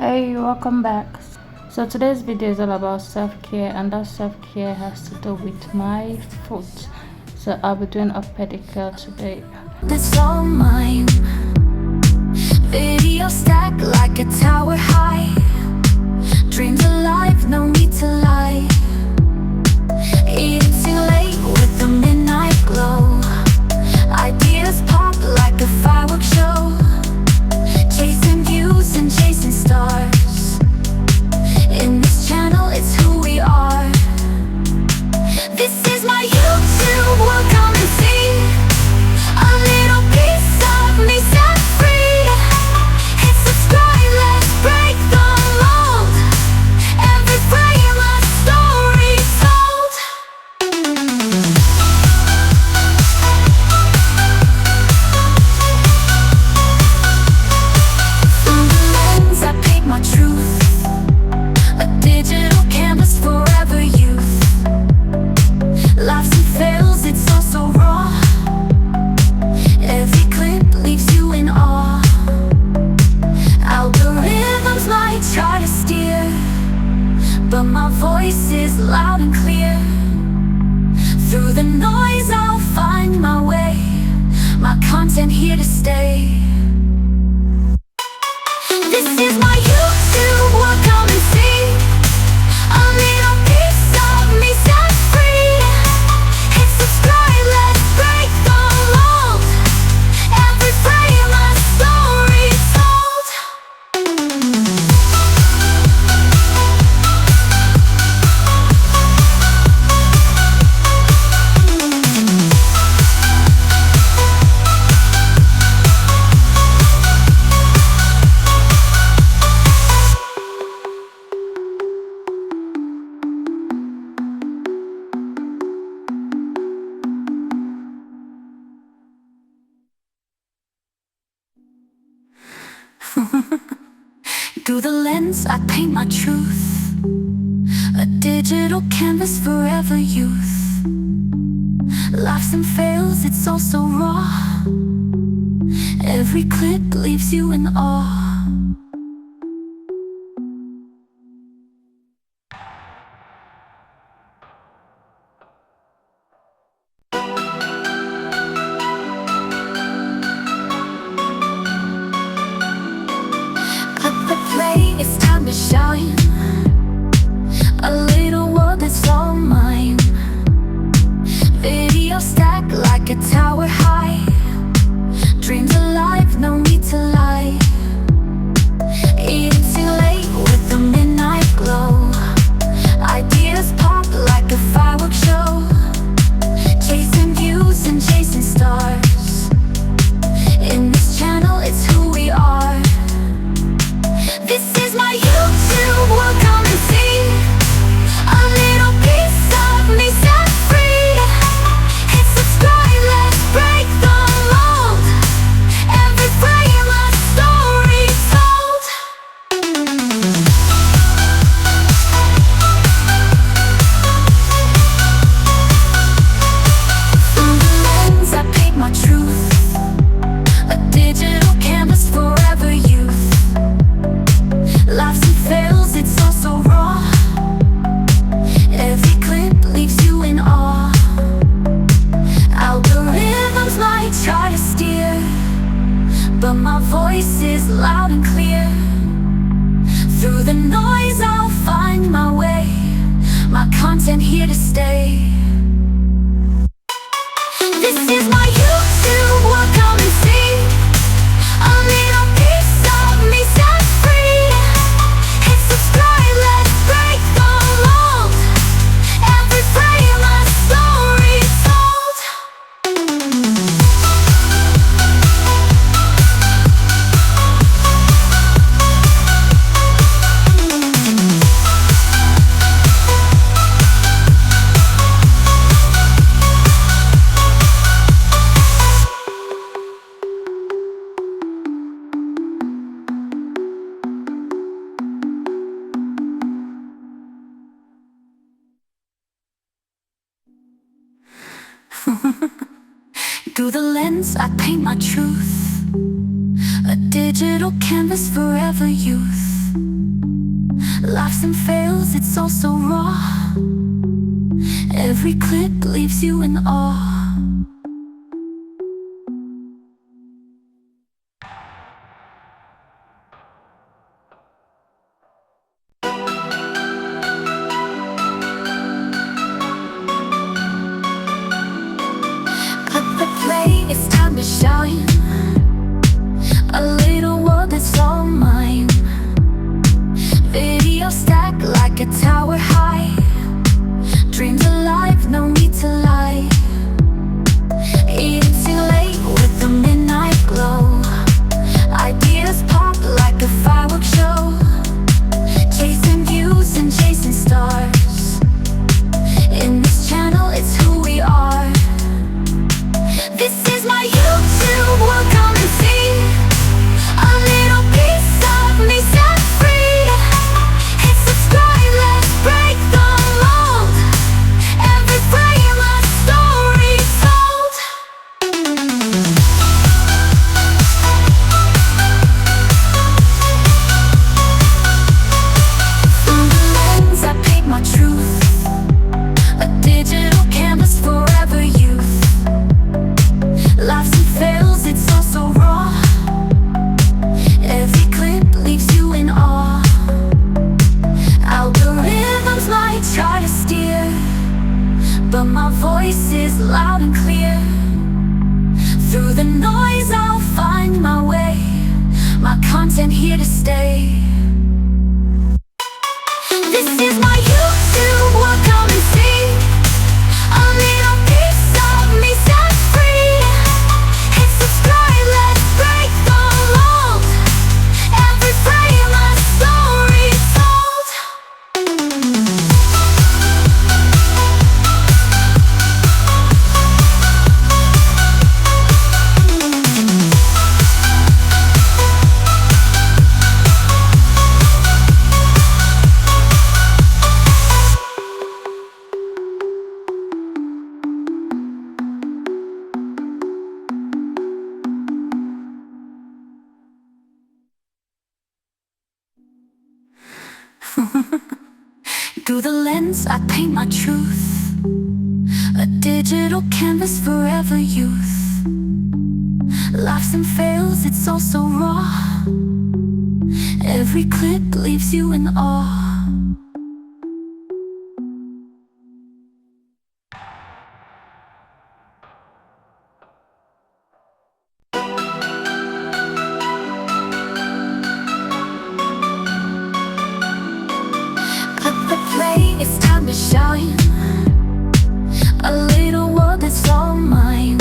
Hey, welcome back. So today's video is all about self-care, and that self-care has to do with my foot. So I'll be doing a pedicure today. It's all mine. Video stack like a tower high. Dreams alive, no need to lie. Eating late with the midnight glow. Ideas pop like a fireworks show. Chasing views and chasing stars. In this channel, it's who we are. This is my YouTube, welcome and see a little piece of me set free. Hit subscribe, let's break the mold. Every frame a story told. Through the lens I paint my truth. A digital canvas forever youth. Laughs and fails, it's all so raw. Every clip leaves you in awe. Algorithms might try to steer, but my voice is loud and clear. Through the noise I'll find my way. My content here to stay. This is my YouTube, welcome and see a little piece of me set free. Hit subscribe, let's break the mold. Every frame a story told. Through the lens I paint my truth. A digital canvas forever youth. Laughs and fails, it's all so raw. Every clip leaves you in awe. Click the play, it's time to shine. A little world that's all mine. Video stack like a tower high. Dreams alive, no need to lie. Eating late with the midnight glow. Ideas pop like a fireworks show. Chasing views and chasing stars. In this channel, it's who we are. This is my YouTube, welcome and see a little piece of me set free. Hit subscribe, let's break the mold. Every frame a story told. Through the lens I paint my truth. A digital canvas forever youth. Laughs and fails, it's all so raw. Every clip leaves you in awe. Algorithms might try to steer, but my voice is loud and clear. Through the noise I'll find my way. My content here to stay. This is my YouTube, welcome and see a little piece of me set free. Hit subscribe, let's break the mold. Every frame a story told. Through the lens I paint my truth. A digital canvas forever youth. Laughs and fails, it's all so raw. Every clip leaves you in awe. Cut the play, it's time to shine. A little world that's all mine. Video stack like a tower high. Dreams alive, no need to lie. Eating too late with the midnight glow. Ideas pop like a fireworks show. Chasing views and chasing stars. In this channel, it's who we are. This is my YouTube, welcome and see. A little piece of me set free. Hit subscribe, let's break the mold. Every frame a story told. Through the lens I paint my truth. A digital canvas forever youth. Laughs and fails, it's all so raw. Every clip leaves you in awe. Algorithms might try to steer, but my voice is loud and clear. Through the noise I'll find my way. My content here to stay. This is my YouTube, welcome and see. A little piece of me set free. Hit subscribe, let's break the mold. Every frame a story told. Through the lens I paint my truth. A digital canvas forever youth. Laughs and fails, it's all so raw. Every clip leaves you in awe. Cut the play, it's time to shine. A little world that's all mine.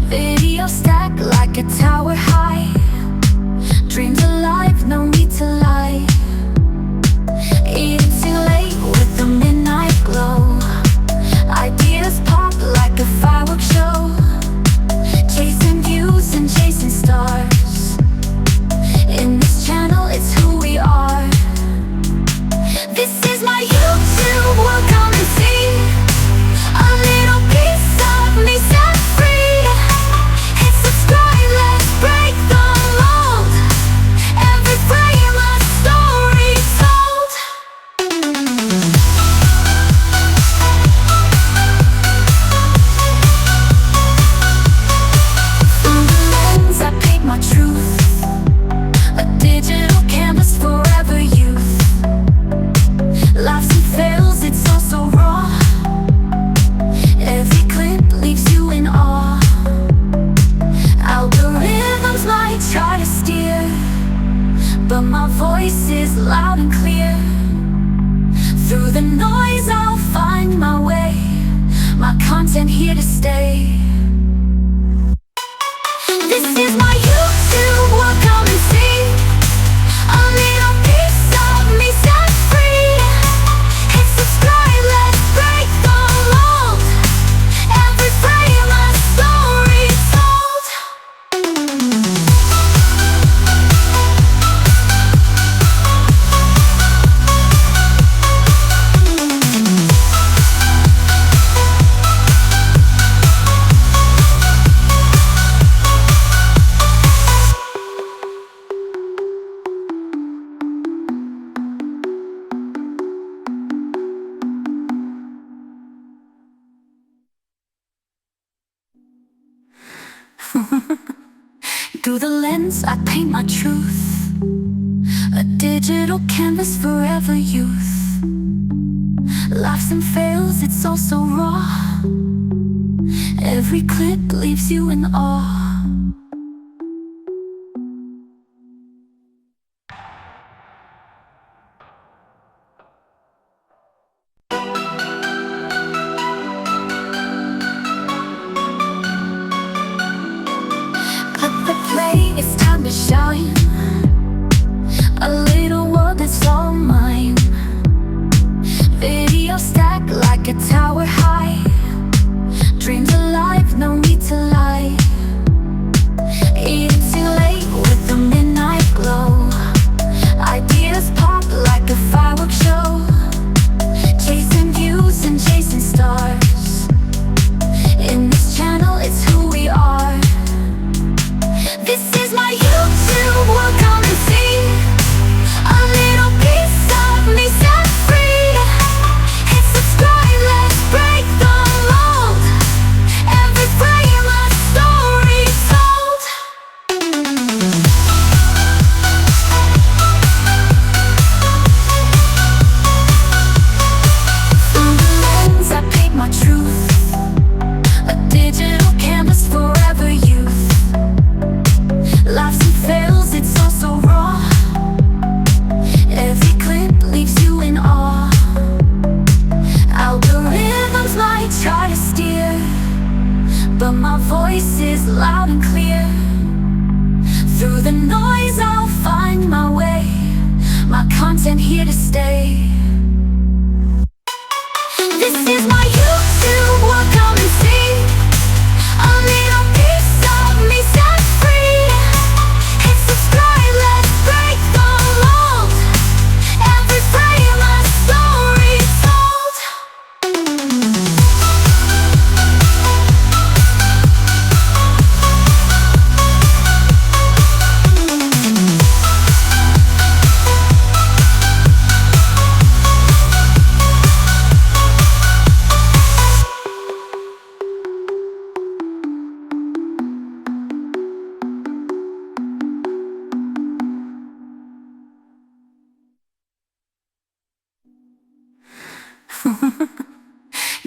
Video stack like a tower high. Dreams alive, no need to lie. Eating too late with the midnight glow. Ideas pop like a fireworks show. Chasing views and chasing stars. In this channel, it's who we are. This is my YouTube, welcome and see. A little piece of me set free. Hit subscribe, let's break the mold. Every frame a story told. Through the lens I paint my truth. A digital canvas forever youth. Laughs and fails, it's all so raw. Every clip leaves you in awe. Algorithms might try to steer, but my voice is loud and clear. Through the noise I'll find my way. My content here to stay. This is my YouTube, welcome and see. A little piece of me set free. Hit subscribe, let's break the mold. Every frame a story told. Through the lens I paint my truth, a digital canvas forever youth. Laughs and fails, it's all so raw. Every clip leaves you in awe. Cut the play, it's time to shine. A little world that's all mine. Video stacked like a tower high. Dreams alive, no need to lie. Eating too late with the midnight glow. Ideas pop like a fireworks show. Chasing views and chasing stars. In this channel, it's who we are. This is my YouTube, welcome and see. A little piece of me set free. Hit subscribe, let's break the mold. Every frame a story told. Through the lens I paint my truth, a digital canvas forever youth. Laughs and fails, it's all so raw. Every clip leaves you in awe. Algorithms might try to steer, but my voice is loud and clear. Through the noise I'll find my way. My content here to stay. This is my YouTube, welcome and see. A little piece of me set free. Hit subscribe, let's break the mold. Every frame a story told.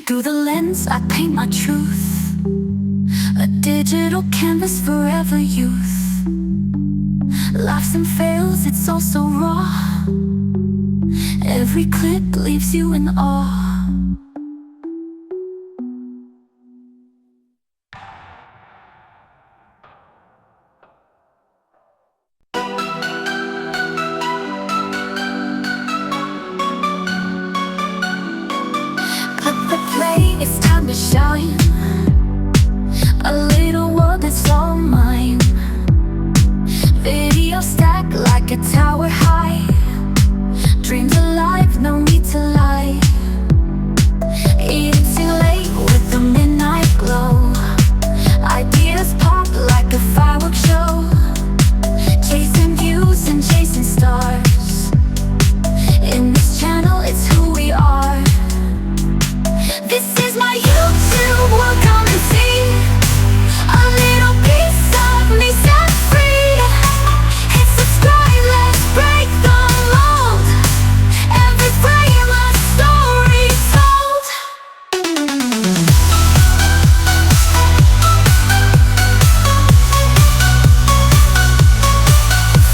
Through the lens I paint my truth, a digital canvas forever youth. Laughs and fails, it's all so raw. Every clip leaves you in awe. Cut the play, it's time to shine. A little world that's all mine. Video stacked like a tower high. Dreams alive, no need to lie. Eating too late with the midnight glow. Ideas pop like a fireworks show. Chasing views and chasing stars. In this channel, it's who we are. This is my YouTube, welcome and see. A little piece of me set free. Hit subscribe, let's break the mold. Every frame a story told.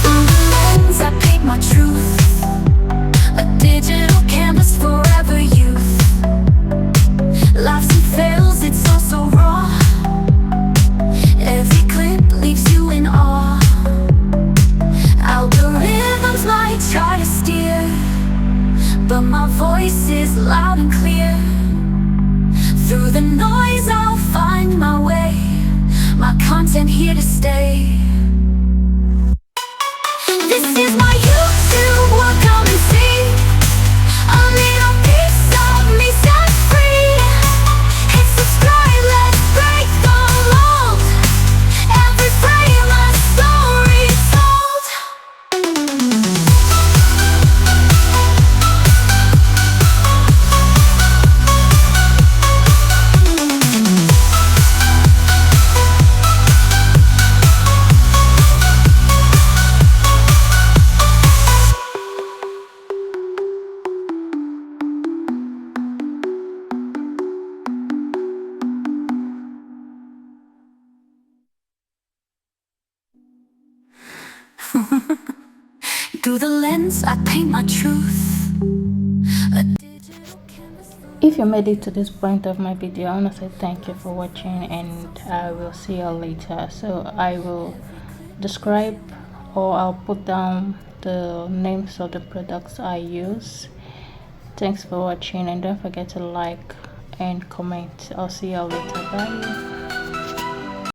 Through the lens I paint my truth, a digital canvas forever youth. Laughs and fails, it's all so raw. Every clip leaves you in awe. Algorithms might try to steer, but my voice is loud and clear. Through the noise I'll find my way. My content here to stay. This is my YouTube, welcome and see. A little piece of me set free. Hit subscribe, let's break the mold. Every frame a story told. Through the lens, I paint my truth. A digital canvas for If you made it to this point of my video, I want to say thank you for watching, and I will see you later. So I will describe, or I'll put down the names of the products I use. Thanks for watching, and don't forget to like and comment. I'll see you later. Bye.